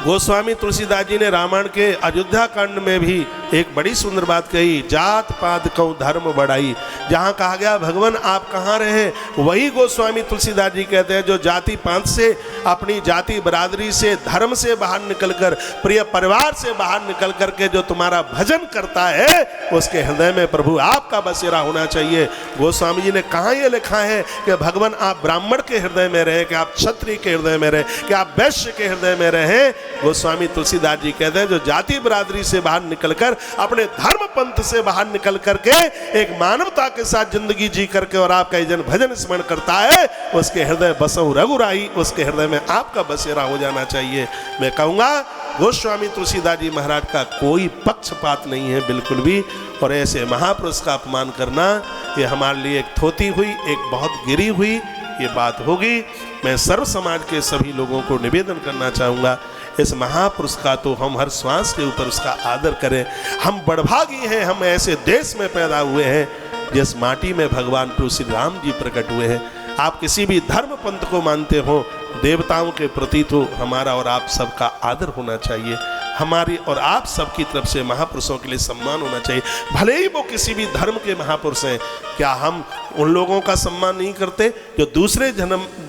गोस्वामी तुलसीदास जी ने रामायण के अयोध्या कांड में भी एक बड़ी सुंदर बात कही, जात पात कऊ धर्म बढ़ाई। जहाँ कहा गया भगवान आप कहाँ रहे, वही गोस्वामी तुलसीदास जी कहते हैं जो जाति पात से, अपनी जाति बरादरी से, धर्म से बाहर निकलकर, प्रिय परिवार से बाहर निकल करके जो तुम्हारा भजन करता है उसके हृदय में प्रभु आपका बसेरा होना चाहिए। गोस्वामी जी ने कहाँ ये लिखा है कि भगवान आप ब्राह्मण के हृदय में रहे, कि आप क्षत्रिय के हृदय में रहे, कि आप वैश्य के हृदय में रहे। गोस्वामी तुलसीदास जी कहते हैं जो जाति बरादरी से बाहर निकलकर, अपने धर्म पंथ से बाहर निकल करके एक मानवता के साथ जिंदगी जी करके और आपका जन भजन स्मरण करता है, उसके हृदय बसऊ रघुराई, उसके हृदय में आपका बसेरा हो जाना चाहिए। मैं कहूँगा गोस्वामी तुलसीदास जी महाराज का कोई पक्षपात नहीं है बिल्कुल भी, और ऐसे महापुरुष का अपमान करना ये हमारे लिए एक थोती हुई, एक बहुत गिरी हुई ये बात होगी। मैं सर्व समाज के सभी लोगों को निवेदन करना चाहूँगा, इस महापुरुष का तो हम हर श्वास के ऊपर उसका आदर करें। हम बड़भागी हैं, हम ऐसे देश में पैदा हुए हैं जिस माटी में भगवान प्रभु श्री राम जी प्रकट हुए हैं। आप किसी भी धर्म पंथ को मानते हो, देवताओं के प्रति तो हमारा और आप सबका आदर होना चाहिए, हमारी और आप सबकी तरफ से महापुरुषों के लिए सम्मान होना चाहिए, भले ही वो किसी भी धर्म के महापुरुष हैं। क्या हम उन लोगों का सम्मान नहीं करते जो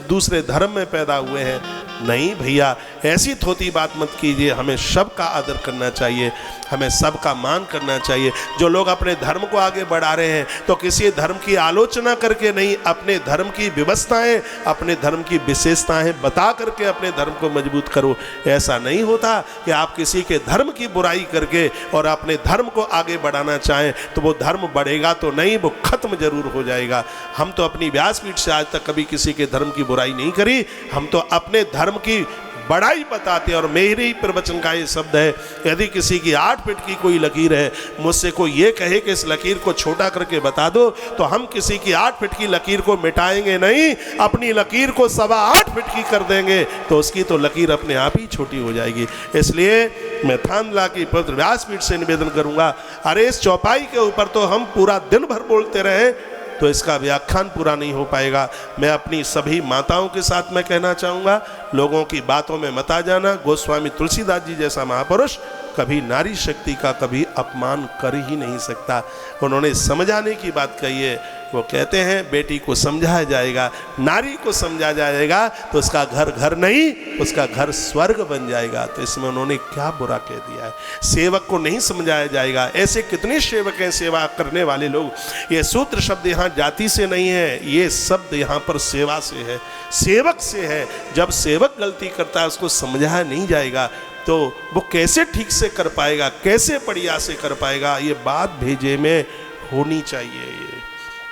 दूसरे धर्म में पैदा हुए हैं? नहीं भैया, ऐसी थोती बात मत कीजिए। हमें सबका आदर करना चाहिए, हमें सबका मान करना चाहिए। जो लोग अपने धर्म को आगे बढ़ा रहे हैं तो किसी धर्म की आलोचना करके नहीं, अपने धर्म की व्यवस्थाएं, अपने धर्म की विशेषताएं बता करके अपने धर्म को मजबूत करो। ऐसा नहीं होता कि आप किसी के धर्म की बुराई करके और अपने धर्म को आगे बढ़ाना चाहें तो वो धर्म बढ़ेगा तो नहीं, वो खत्म जरूर हो जाएगा। हम तो अपनी व्यासपीठ से आज तक कभी किसी के धर्म की बुराई नहीं करी, हम तो अपने धर्म की बड़ाई बताते। और मेरे ही प्रवचन का ये शब्द है, यदि किसी की 8 फीट की कोई लकीर है, मुझसे कोई ये कहे कि इस लकीर को छोटा करके बता दो, तो हम किसी की 8 फीट की लकीर को मिटाएंगे नहीं, अपनी लकीर को 8.25 फीट की कर देंगे, तो उसकी तो लकीर अपने आप ही छोटी हो जाएगी। इसलिए मैं थानला की पवित्र व्यासपीठ से निवेदन करूंगा, अरे इस चौपाई के ऊपर तो हम पूरा दिन भर बोलते रहे तो इसका व्याख्यान पूरा नहीं हो पाएगा। मैं अपनी सभी माताओं के साथ मैं कहना चाहूँगा, लोगों की बातों में मत आ जाना। गोस्वामी तुलसीदास जी जैसा महापुरुष कभी नारी शक्ति का कभी अपमान कर ही नहीं सकता। उन्होंने समझाने की बात कही है, वो कहते हैं बेटी को समझाया जाएगा, नारी को समझा जाएगा तो उसका घर घर नहीं, उसका घर स्वर्ग बन जाएगा। तो इसमें उन्होंने क्या बुरा कह दिया है? सेवक को नहीं समझाया जाएगा। ऐसे कितने सेवक हैं, सेवा करने वाले लोग। ये सूत्र शब्द यहाँ जाति से नहीं है, ये शब्द यहाँ पर सेवा से है, सेवक से है। जब सेवक गलती करता है उसको समझाया नहीं जाएगा तो वो कैसे ठीक से कर पाएगा, कैसे बढ़िया से कर पाएगा? ये बात भेजे में होनी चाहिए।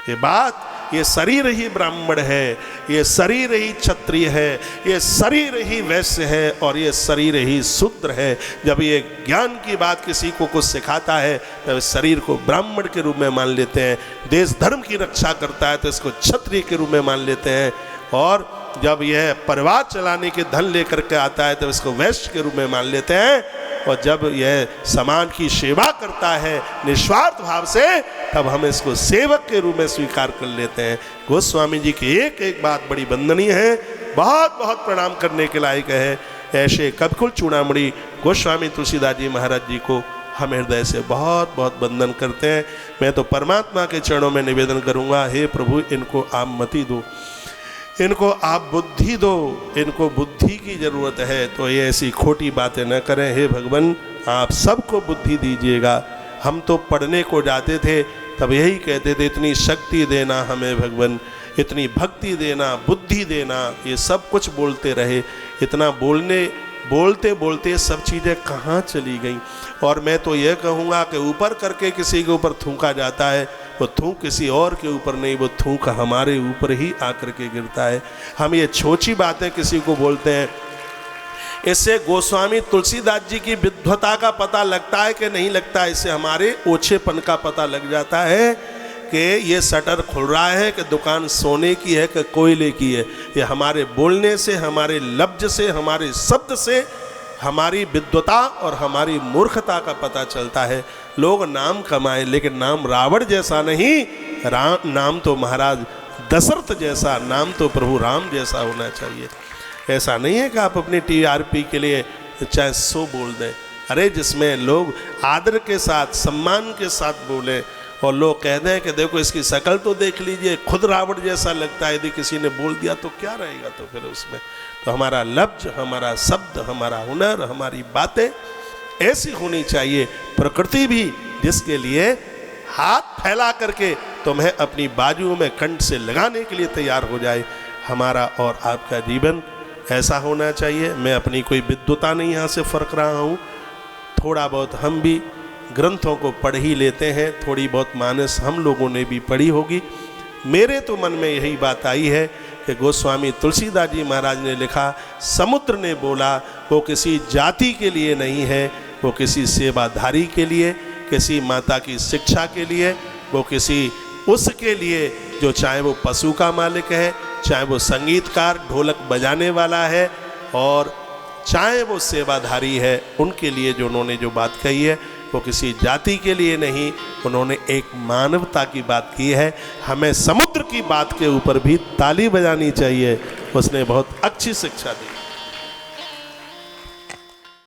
ये बात, ये शरीर ही ब्राह्मण है, ये शरीर ही क्षत्रिय है, ये शरीर ही वैश्य है और ये शरीर ही शूद्र है। जब ये ज्ञान की बात किसी को कुछ सिखाता है तब तो शरीर को ब्राह्मण के रूप में मान लेते हैं, देश धर्म की रक्षा करता है तो इसको क्षत्रिय के रूप में मान लेते हैं, और जब यह परिवार चलाने के धन लेकर के आता है तो इसको वैश्य के रूप में मान लेते हैं, और जब यह समाज की सेवा करता है निस्वार्थ भाव से तब हम इसको सेवक के रूप में स्वीकार कर लेते हैं। गोस्वामी जी की एक एक बात बड़ी वंदनीय है, बहुत बहुत प्रणाम करने के लायक है। ऐसे कविकुल चूड़ामणि गोस्वामी तुलसीदास जी महाराज जी को हम हृदय से बहुत बहुत वंदन करते हैं। मैं तो परमात्मा के चरणों में निवेदन करूँगा, हे प्रभु इनको आप मति दो, इनको आप बुद्धि दो, इनको बुद्धि की ज़रूरत है, तो ये ऐसी खोटी बातें न करें। हे भगवान आप सबको बुद्धि दीजिएगा। हम तो पढ़ने को जाते थे तब यही कहते थे इतनी शक्ति देना हमें भगवान, इतनी भक्ति देना, बुद्धि देना, ये सब कुछ बोलते रहे। इतना बोलते बोलते सब चीज़ें कहाँ चली गई। और मैं तो यह कहूँगा कि ऊपर करके किसी के ऊपर थूका जाता है, वो थूक किसी और के ऊपर नहीं, वो थूक हमारे ऊपर ही आकर के गिरता है। हम ये छोटी बातें किसी को बोलते हैं, इससे गोस्वामी तुलसीदास जी की विद्वता का पता लगता है कि नहीं लगता है? इससे हमारे ओछेपन का पता लग जाता है कि ये शटर खुल रहा है कि दुकान सोने की है कि कोयले की है। ये हमारे बोलने से, हमारे लफ्ज से, हमारे शब्द से हमारी विद्वता और हमारी मूर्खता का पता चलता है। लोग नाम कमाए लेकिन नाम रावण जैसा नहीं, नाम तो महाराज दशरथ जैसा, नाम तो प्रभु राम जैसा होना चाहिए। ऐसा नहीं है कि आप अपनी TRP के लिए चाहे 100 बोल दें। अरे जिसमें लोग आदर के साथ सम्मान के साथ बोले और लोग कह दें कि देखो इसकी शक्ल तो देख लीजिए, खुद रावण जैसा लगता है, यदि किसी ने बोल दिया तो क्या रहेगा। तो फिर उसमें तो हमारा लफ्ज, हमारा शब्द, हमारा हुनर, हमारी बातें ऐसी होनी चाहिए। प्रकृति भी जिसके लिए हाथ फैला करके तुम्हें अपनी बाजू में कंठ से लगाने के लिए तैयार हो जाए, हमारा और आपका जीवन ऐसा होना चाहिए। मैं अपनी कोई विद्वता नहीं यहाँ से फर्क रहा हूँ, थोड़ा बहुत हम भी ग्रंथों को पढ़ ही लेते हैं, थोड़ी बहुत मानस हम लोगों ने भी पढ़ी होगी। मेरे तो मन में यही बात आई है कि गोस्वामी तुलसीदास जी महाराज ने लिखा, समुद्र ने बोला वो किसी जाति के लिए नहीं है, वो किसी सेवाधारी के लिए, किसी माता की शिक्षा के लिए, वो किसी उसके लिए जो चाहे वो पशु का मालिक है, चाहे वो संगीतकार ढोलक बजाने वाला है, और चाहे वो सेवाधारी है, उनके लिए जो उन्होंने जो बात कही है वो किसी जाति के लिए नहीं, उन्होंने एक मानवता की बात की है। हमें समुद्र की बात के ऊपर भी ताली बजानी चाहिए, उसने बहुत अच्छी शिक्षा दी।